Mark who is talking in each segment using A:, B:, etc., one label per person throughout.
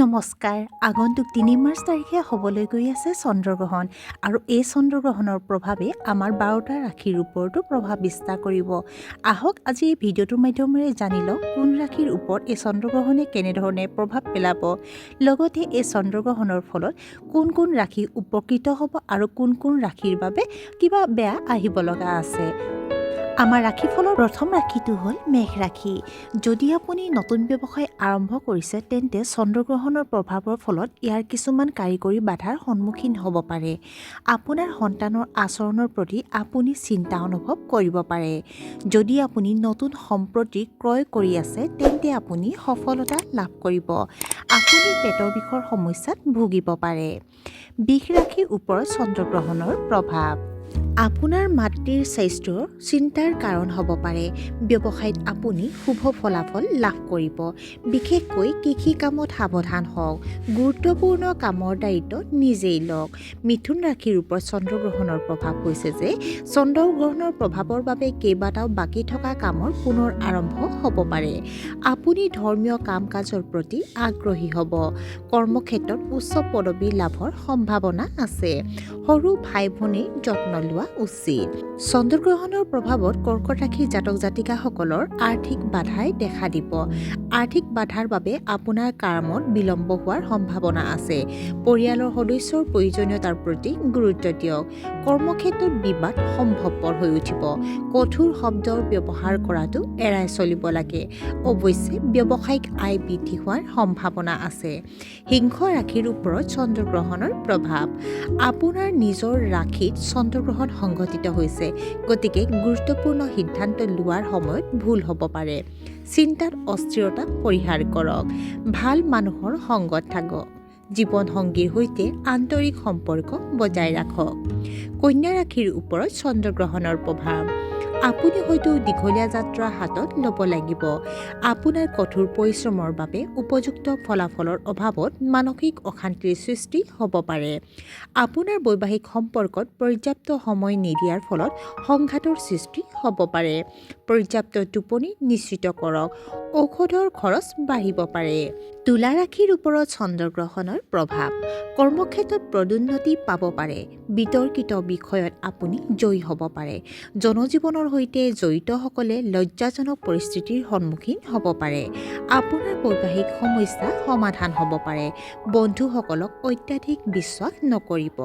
A: নমস্কাৰ। আগন্তুক ৩ মাৰ্চ তাৰিখে হ'বলৈ গৈ আছে চন্দ্ৰগ্ৰহণ আৰু এই চন্দ্ৰগ্ৰহণৰ প্ৰভাৱে আমাৰ ১২টা ৰাশিৰ ওপৰতো প্ৰভাৱ বিস্তাৰ কৰিব। আহক আজি এই ভিডিঅ'টোৰ মাধ্যমেৰে জানি লওক কোন ৰাশিৰ ওপৰত এই চন্দ্ৰগ্ৰহণে কেনেধৰণে প্ৰভাৱ পেলাব, লগতে এই চন্দ্ৰগ্ৰহণৰ ফলত কোন কোন ৰাশি উপকৃত হ'ব আৰু কোন কোন ৰাশিৰ বাবে কিবা বেয়া আহিব লগা আছে। আমাৰ ৰাশিফলৰ প্ৰথম ৰাশিটো হ'ল মেষ ৰাশি। যদি আপুনি নতুন ব্যৱসায় আৰম্ভ কৰিছে তেন্তে চন্দ্ৰগ্ৰহণৰ প্ৰভাৱৰ ফলত ইয়াৰ কিছুমান কাৰিকৰী বাধাৰ সন্মুখীন হ'ব পাৰে। আপোনাৰ সন্তানৰ আচৰণৰ প্ৰতি আপুনি চিন্তা অনুভৱ কৰিব পাৰে। যদি আপুনি নতুন সম্পত্তি ক্ৰয় কৰি আছে তেন্তে আপুনি সফলতা লাভ কৰিব। আপুনি পেটৰ বিষৰ সমস্যাত ভুগিব পাৰে। বৃষ ৰাশিৰ ওপৰত চন্দ্ৰগ্ৰহণৰ প্ৰভাৱ আপোনাৰ মাতৃৰ স্বাস্থ্যৰ চিন্তাৰ কাৰণ হ'ব পাৰে। ব্যৱসায়ত আপুনি শুভ ফলাফল লাভ কৰিব। বিশেষকৈ কৃষি কামত সাৱধান হওক। গুৰুত্বপূৰ্ণ কামৰ দায়িত্ব নিজেই লওক। মিথুন ৰাশিৰ ওপৰত চন্দ্ৰগ্ৰহণৰ প্ৰভাৱ হৈছে যে চন্দ্ৰগ্ৰহণৰ প্ৰভাৱৰ বাবে কেইবাটাও বাকী থকা কামৰ পুনৰ আৰম্ভ হ'ব পাৰে। আপুনি ধৰ্মীয় কাম কাজৰ প্ৰতি আগ্ৰহী হ'ব। কৰ্মক্ষেত্ৰত উচ্চ পদবী লাভৰ সম্ভাৱনা আছে। সৰু ভাই ভনীৰ যত্ন লোৱা উচিত। চন্দ্ৰগ্ৰহণৰ প্ৰভাৱত কৰ্কট ৰাশিৰ জাতক জাতিকাসকলৰ আৰ্থিক বাধাই দেখা দিব। আৰ্থিক বাধাৰ বাবে আপোনাৰ কামত বিলম্ব হোৱাৰ সম্ভাৱনা আছে। পৰিয়ালৰ সদস্যৰ প্ৰয়োজনীয়তাৰ প্ৰতি গুৰুত্ব দিয়ক। কৰ্মক্ষেত্ৰত বিবাদ সম্ভৱপৰ হৈ উঠিব। কঠোৰ শব্দৰ ব্যৱহাৰ কৰাটো এৰাই চলিব লাগে। অৱশ্যে ব্যৱসায়িক আয় বৃদ্ধি হোৱাৰ সম্ভাৱনা আছে। সিংহ ৰাশিৰ ওপৰত চন্দ্ৰগ্ৰহণৰ প্ৰভাৱ আপোনাৰ নিজৰ ৰাশিত চন্দ্ৰগ্ৰহণ সংঘটিত হৈছে, গতিকে গুৰুত্বপূৰ্ণ সিদ্ধান্ত লোৱাৰ সময়ত ভুল হ'ব পাৰে। চিন্তাত অস্থিৰতা পৰিহাৰ কৰক। ভাল মানুহৰ সংগত থাকক। জীৱনসংগীৰ সৈতে আন্তৰিক সম্পৰ্ক বজাই ৰাখক। কন্যা ৰাশিৰ ওপৰত চন্দ্ৰগ্ৰহণৰ প্ৰভাৱ আপুনি হয়তো দীঘলীয়া যাত্ৰা হাতত ল'ব লাগিব। আপোনাৰ কঠোৰ পৰিশ্ৰমৰ বাবে উপযুক্ত ফলাফলৰ অভাৱত মানসিক অশান্তিৰ সৃষ্টি হ'ব পাৰে। আপোনাৰ বৈবাহিক সম্পৰ্কত পৰ্যাপ্ত সময় নিদিয়াৰ ফলত সংঘাতৰ সৃষ্টি হ'ব পাৰে। পৰ্যাপ্ত টোপনি নিশ্চিত কৰক। ঔষধৰ খৰচ বাঢ়িব পাৰে। তুলা ৰাশিৰ ওপৰত চন্দ্ৰগ্ৰহণৰ প্ৰভাৱ কৰ্মক্ষেত্ৰত পদোন্নতি পাব পাৰে। বিতৰ্কিত বিষয়ত আপুনি জয়ী হ'ব পাৰে। জনজীৱনৰ সৈতে জড়িতসকলে লজ্জাজনক পৰিস্থিতিৰ সন্মুখীন হ'ব পাৰে। আপোনাৰ বৈবাহিক সমস্যা সমাধান হ'ব পাৰে। বন্ধুসকলক অত্যাধিক বিশ্বাস নকৰিব।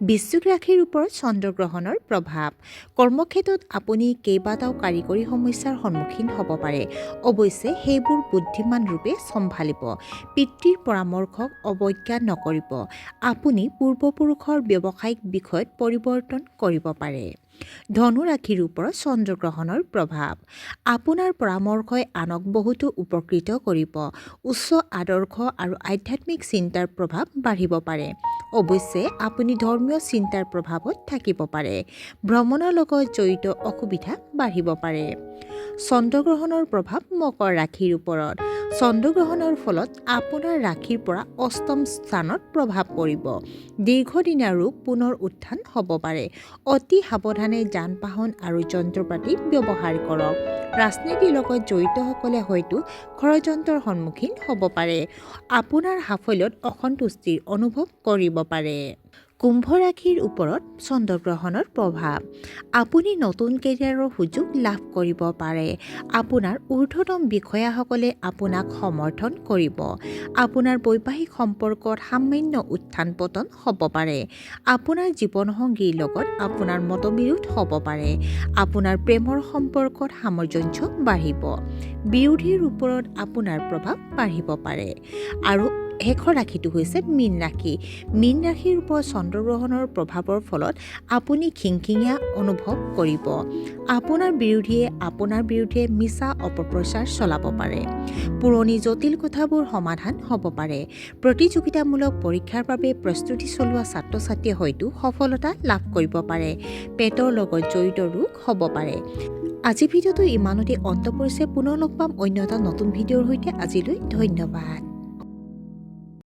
A: বৃশ্চিক ৰাশিৰ ওপৰত চন্দ্ৰগ্ৰহণৰ প্ৰভাৱ কৰ্মক্ষেত্ৰত আপুনি কেইবাটাও কাৰিকৰী সমস্যাৰ সন্মুখীন হ'ব পাৰে। অৱশ্যে সেইবোৰ বুদ্ধিমান ৰূপে চম্ভালিব। পিতৃৰ পৰামৰ্শক অৱজ্ঞা নকৰিব। আপুনি পূৰ্বপুৰুষৰ ব্যৱসায়িক বিষয়ত পৰিৱৰ্তন কৰিব পাৰে। ধনু ৰাশিৰ ওপৰত চন্দ্ৰগ্ৰহণৰ প্ৰভাৱ আপোনাৰ পৰামৰ্শই আনক বহুতো উপকৃত কৰিব। উচ্চ আদৰ্শ আৰু আধ্যাত্মিক চিন্তাৰ প্ৰভাৱ বাঢ়িব পাৰে। অৱশ্যে আপুনি ধৰ্মীয় চিন্তাৰ প্ৰভাৱত থাকিব পাৰে। ভ্ৰমণৰ লগত জড়িত অসুবিধা বাঢ়িব পাৰে। চন্দ্ৰগ্ৰহণৰ প্ৰভাৱ মকৰ ৰাশিৰ ওপৰত চন্দ্ৰগ্ৰহণৰ ফলত আপোনাৰ ৰাশিৰ পৰা অষ্টম স্থানত প্ৰভাৱ পৰিব। দীৰ্ঘদিনীয়া ৰোগ পুনৰ উত্থান হ'ব পাৰে। অতি সাৱধানে যান বাহন আৰু যন্ত্ৰপাতি ব্যৱহাৰ কৰক। ৰাজনীতিৰ লগত জড়িতসকলে হয়তো ষড়যন্ত্ৰৰ সন্মুখীন হ'ব পাৰে। আপোনাৰ সাফল্যত অসন্তুষ্টিৰ অনুভৱ কৰিব পাৰে। কুম্ভ ৰাশিৰ ওপৰত চন্দ্ৰগ্ৰহণৰ প্ৰভাৱ আপুনি নতুন কেৰিয়াৰৰ সুযোগ লাভ কৰিব পাৰে। আপোনাৰ ঊৰ্ধ্বতম বিষয়াসকলে আপোনাক সমৰ্থন কৰিব। আপোনাৰ বৈবাহিক সম্পৰ্কত সামান্য উত্থান পতন হ'ব পাৰে। আপোনাৰ জীৱনসংগীৰ লগত আপোনাৰ মতবিৰোধ হ'ব পাৰে। আপোনাৰ প্ৰেমৰ সম্পৰ্কত সামঞ্জস্য বাঢ়িব। বিৰোধীৰ ওপৰত আপোনাৰ প্ৰভাৱ বাঢ়িব পাৰে। আৰু শেষৰ ৰাশিটো হৈছে মীন ৰাশি। মীন ৰাশিৰ ওপৰত চন্দ্ৰগ্ৰহণৰ প্ৰভাৱৰ ফলত আপুনি খিংখিঙীয়া অনুভৱ কৰিব। আপোনাৰ বিৰোধীয়ে আপোনাৰ বিৰুদ্ধে মিছা অপপ্ৰচাৰ চলাব পাৰে। পুৰণি জটিল কথাবোৰ সমাধান হ'ব পাৰে। প্ৰতিযোগিতামূলক পৰীক্ষাৰ বাবে প্ৰস্তুতি চলোৱা ছাত্ৰ ছাত্ৰীয়ে হয়তো সফলতা লাভ কৰিব পাৰে। পেটৰ লগত জড়িত ৰোগ হ'ব পাৰে। আজি ভিডিঅ'টো ইমানতে অন্ত পৰিছে। পুনৰ লগ পাম অন্য এটা নতুন ভিডিঅ'ৰ সৈতে। আজিলৈ ধন্যবাদ।